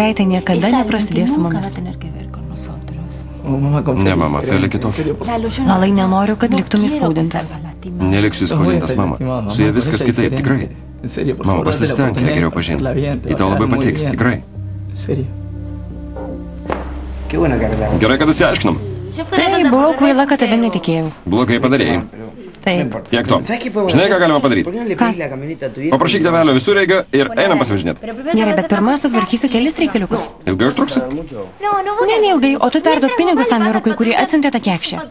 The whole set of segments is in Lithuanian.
mergaitė niekada neprasidės su mumis. Ne, mama, Felė kitokia. Lalai, nenoriu, kad liktum įskaudintas. Neliksiu įskaudintas, mama. Su ja viskas kitaip, tikrai. Mama, pasistenk ją geriau pažinti. Ji tau labai patiks, tikrai. Gerai, kad įsiaiškinom. Tai buvau kvaila, kad tavim netikėjau. Blogai padarėjai. Taip. Tiek to. Žinai, ką galima padaryti? Ką? Paprašyk tėvelio visureigio ir einam pasivažinėti. Gerai, bet pirma sutvarkysiu kelis reikaliukus. Ilgai užtruksi? Ne, neilgai, o tu perduok pinigus tam vyrukui, kurį atsiuntė tą kekšę.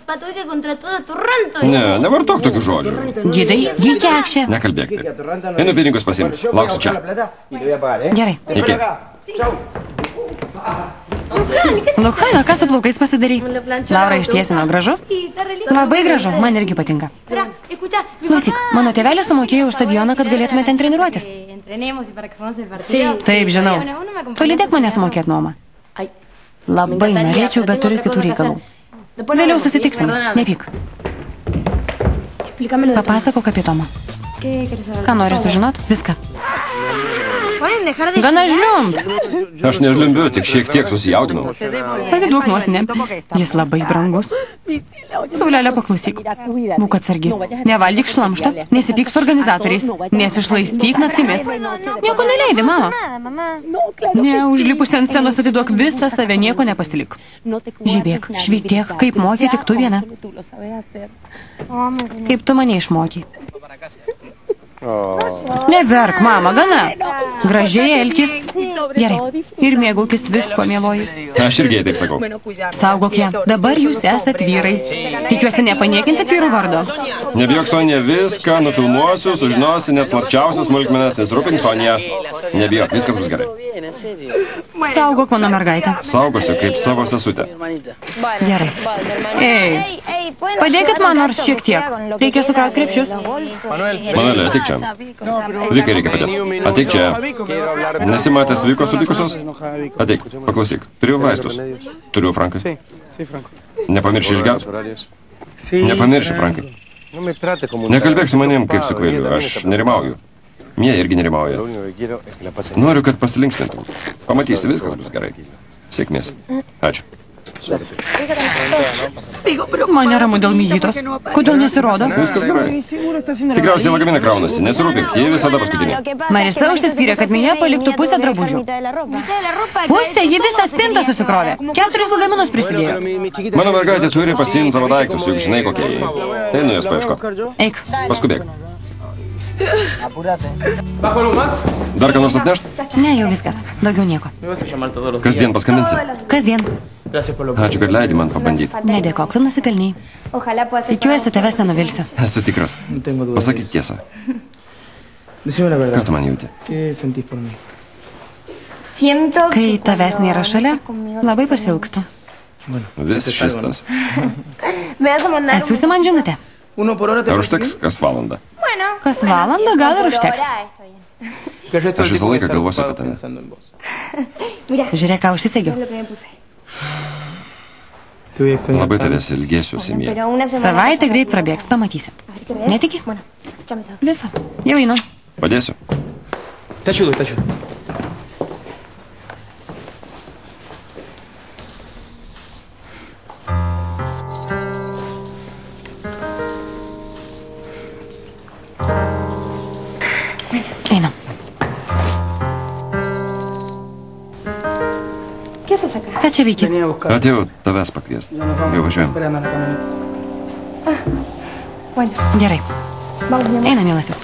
Ne, nevartok tokių žodžių. Gidai, jį kekšė. Nekalbėk taip. Einu pinigus pasimti. Lauksiu čia. Gerai. Iki. Luchana, ką su plaukais pasidarai? Laura ištiesino, gražu? Labai gražu, man irgi patinka. Klausyk, mano tėvelis sumokėjo už stadioną, kad galėtume ten treniruotis. Taip, žinau. Palydėk mane sumokėt nuomą. Labai norėčiau, bet turiu kitų reikalų. Vėliau susitiksim, nepyk. Papasakok apie Tomą. Ką nori sužinot? Viską. Gana žliumb. Aš nežliumbiu, tik šiek tiek susijaudinau. Paviduok nuosinę. Jis labai brangus. Saulelė, paklausyk. Būk atsargi. Nevalgyk šlamšto, nesipyk su organizatoriais, nesišlaistyk naktimis. Nieko neleidi, mama. Ne, užlipusi ant scenos atiduok visą save, nieko nepasilik. Žibėk, švytėk, kaip mokė tik tu viena. Kaip tu mane išmokė. Neverk, mama, gana. Gražiai elkis. Gerai. Ir mėgaukis visko, mieloji. Aš irgi taip sakau. Saugok ją. Dabar jūs esat vyrai. Tikiuosi, nepaniekinsit vyrų vardo. Nebijok, Sonija, viską nufilmuosiu, sužinosi net slapčiausias smulkmenas, nesirūpink, Sonija. Nebijok, viskas bus gerai. Saugok mano mergaitę. Saugosiu kaip savo sesutę. Gerai. Ei, padėkit man nors šiek tiek. Reikia sukraut krepšius. Manuelė, ateik čia. Vikai reikia padėti. Ateik čia. Nesimatęs Viko supykusios? Ateik, paklausyk. Turiu vaistus. Turiu, Frankai. Nepamirši išgerti? Nepamirši, Frankai. Nekalbėk su manim kaip su kvailiu. Aš nerimauju. Mie irgi nerimauja. Noriu, kad pasilinksmintum. Pamatysi, viskas bus gerai. Sėkmės. Ačiū. Man neramu dėl myjytos. Kodėl nesirodo? Viskas gerai. Tikriausiai lagaminą kraunasi. Nesirūpink, jie visada paskutinė. Marisa užsispyrė, kad Mija paliktų pusę drabužių. Pusę? Ji visą spintą susikrovė. 4 lagaminus prisidėjo. Mano mergaitė turi pasiimti savo daiktus, juk žinai kokie jie. Einu jos paieškot. Eik. Paskubėk. Dar ką nors atnešt? Ne, jau viskas. Daugiau nieko. Kasdien paskambinsi? Kasdien. Ačiū, kad leidi man pabandyti. Nedėkok, tu nusipelniai. Tikiuosi, tavęs nenuvilsiu. Esu tikras. Pasakyk tiesą. Ką tu man jauti? Kai tavęs nėra šalia, labai pasilgstu. Vis šis tas. Atsiųsi man žinutę. Ar užteks kas valandą? Kas valandą gal ir užteks. Aš visą laiką galvosiu apie tave. Žiūrėk, ką užsisegiu. Labai tavęs ilgėsiuosi, Mie. Savaitė greit prabėgs, pamatysi. Netiki? Viso, jau einu. Padėsiu. Einam. Ką čia veiki? Atėjau tavęs pakviesti. Jau važiuojam. Gerai. Eina, mielasis.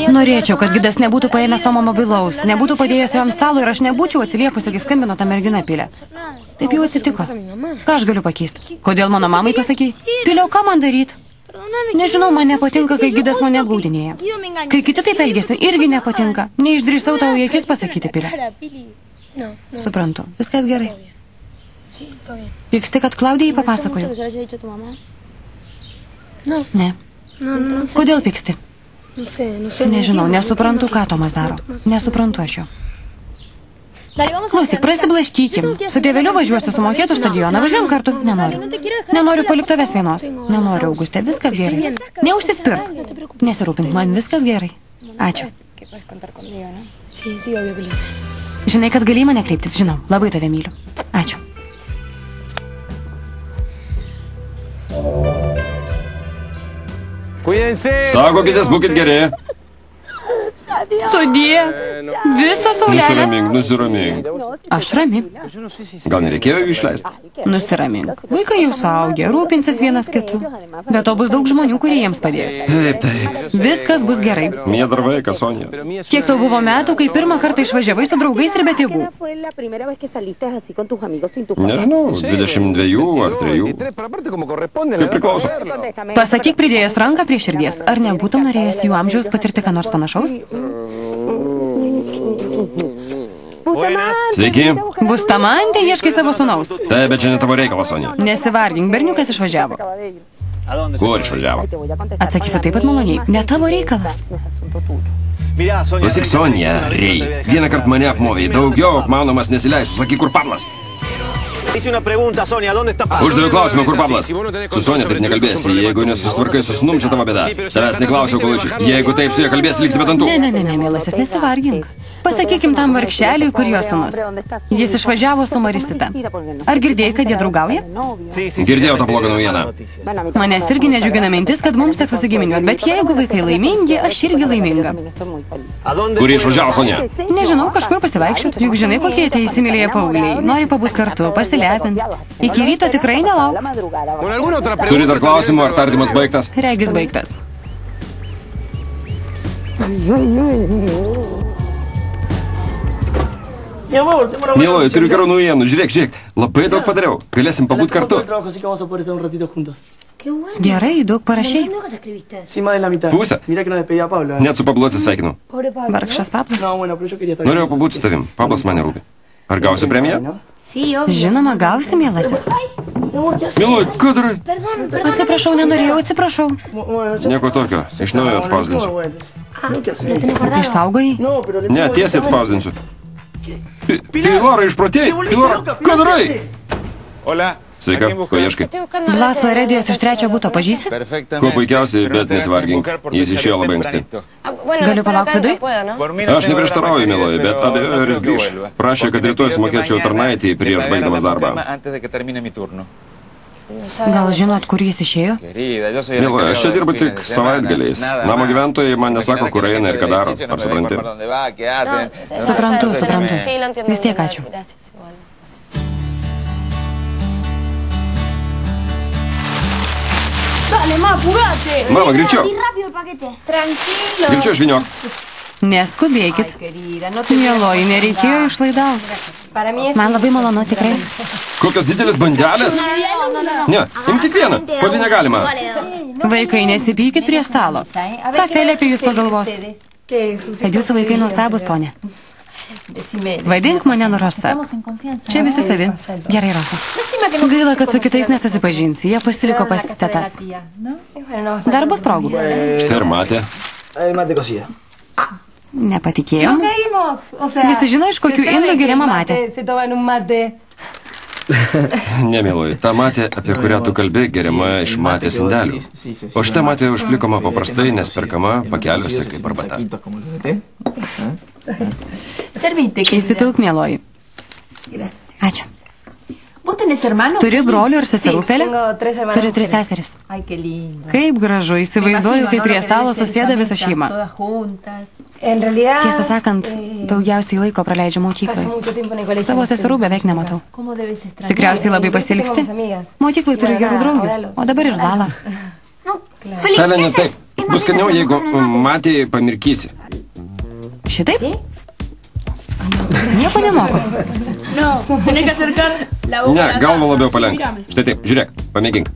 Norėčiau, kad gidas nebūtų paėmęs Tomo mobilaus, nebūtų padėjęs jo ant stalo ir aš nebūčiau atsiliepusi, kai skambino tą merginą Pilę. Taip jau atsitiko. Ką aš galiu pakeisti? Kodėl mano mamai pasakei? Piliau, ką man daryti? Nežinau, man nepatinka, kai gidas mane apgaudinėja. Kai kiti taip elgėsi, irgi nepatinka. Neišdrįsau tau į akis pasakyti, Pilė. Suprantu, viskas gerai. Pyksti, kad Klaudijai papasakojau? Ne. Kodėl pyksti? Nežinau, nesuprantu, ką Tomas daro. Nesuprantu aš jo. Klausyk, prasiblaškykim. Su tėveliu važiuosiu su mokėtų stadioną. Važiuojam kartu. Nenoriu. Nenoriu palikti tavęs vienos. Nenoriu, Auguste. Viskas gerai. Neužsispirk. Nesirūpink, man viskas gerai. Ačiū. Žinai, kad gali į mane kreiptis. Žinau, labai tave myliu. Ačiū. Saugokitės, būkit geri. Sudie. Visą saulelę. Nusiramink. Aš rami. Gal nereikėjo jų išleisti? Nusiramink. Vaikai jau suaugę, rūpinsis vienas kitu. Bet to bus daug žmonių, kurie jiems padės. Taip. Viskas bus gerai. Mie dar vaikas, Sonija. Kiek tau buvo metų, kai pirmą kartą išvažiavai su draugais ir be tėvų? Nežinau, 22 ar 3. Kaip priklauso. Pasakyk pridėjęs ranką prie širdies. Ar nebūtum norėjęs jų amžiaus patirti ką nors panašaus? Sveiki. Bustamante ieškai savo sūnaus. Taip, bet čia ne tavo reikalas, Sonija. Nesivardink, berniukas išvažiavo. Kur išvažiavo? Atsakysiu taip pat maloniai. Ne tavo reikalas. Klausyk, Sonija, Rei. Vieną kartą mane apmovė. Daugiau apmaunomas nesileisiu. Sakyk, kur Pablas? Uždaviau klausimą, kur Pablas? Su Sonija taip nekalbėsi. Jeigu nesusitvarkai su sūnum, čia tavo bėda. Tavęs neklausiau, kolučiai. Jeigu taip su ja kalbėsi, liksi be dantų. Ne, mielasis, nesivargink. Pasakykim tam vargšeliui, kur jo sūnus. Jis išvažiavo su Marisita. Ar girdėjai, kad jie draugauja? Girdėjau tą blogą naujieną. Manęs irgi nedžiugina mintis, kad mums teks susigiminiuoti, bet jeigu vaikai laimingi, aš irgi laiminga. Kur išvažiavo, Sonija? Nežinau, kažkur pasivaikščiot, juk žinai, kokie tie įsimylėję paaugliai. Nori pabūt kartu, pasilepint. Iki ryto tikrai nelauk. Turi dar klausimų, ar tardymas baigtas? Regis baigtas. Mieloji, turiu gerų naujienų. Žiūrėk. Labai daug padariau. Galėsim pabūt kartu. Gerai, daug parašiai. Pusę. Net su Pablu atsisveikinau. Vargšas Pablas. Norėjau pabūti su tavim. Pablas mane rūpi. Ar gausi premiją? Žinoma, gausi, mielasis. Mieloji, ką darai? Atsiprašau, nenorėjau, atsiprašau. Nieko tokio. Iš naujo atspausdinsiu. Išsaugojai? Ne, tiesiai atspausdinsiu. Pilara, išprotėjai. Pilara, ką darai? Sveika, ko ieškai? Blaso Eredijos iš 3 buto pažįsti? Kuo puikiausiai, bet nesivargink. Jis išėjo labai anksti. Galiu palaukti viduj? Aš neprieštarauju, mieloji, bet abejoju, ar jis grįš. Prašė, kad rytoj sumokėčiau tarnaitį prieš baigdamas darbą. Gal žinot, kur jis išėjo? Mieloji, aš čia dirbu tik savaitgaliais. Namo gyventojai man nesako, kur eina ir ką daro. Ar supranti? Suprantu. Vis tiek ačiū. Mama, greičiau. Greičiau žviniok. Neskubėkit. Mieloji, nereikėjo išlaidauti. Man labai malonu, tikrai. Kokios didelis bandelės? Ne, imkit vieną. Kodėl negalima? Vaikai, nesipykit prie stalo. Ką Felė apie jūs pagalvos? Kad jūsų vaikai nuostabus, ponė. Vaidink mane Rosa. Čia visi savi. Gerai, Rosa. Gaila, kad su kitais nesusipažinsi. Jie pasiliko pas tetas. Dar bus progų. Štai ir matė. Nepatikėjom. Visi žino, iš kokių indų geriama matė. Ne, mieloji, ta matė, apie kurią tu kalbi, geriama iš matės indelių. O šitą matė užplikoma paprastai, nes perkama pakeliuose kaip arbata. Įsipilk, mieloji. Ačiū. Turi brolių ir seserų, Felė? Turiu 3 seseris. Kaip gražu, įsivaizduoju, kaip prie stalo susėda visa šeima. Tiesą sakant, daugiausiai laiko praleidžiu mokyklai. Savo seserų beveik nematau. Tikriausiai labai pasiilgsti. Mokyklai turiu gerų draugių, o dabar ir Lala. Helena, taip. Bus skaniau, jeigu matį pamirkysi. Šitaip? Nieko nemoku. Ne, galvą labiau palenk. Štai taip, žiūrėk, pamėgink.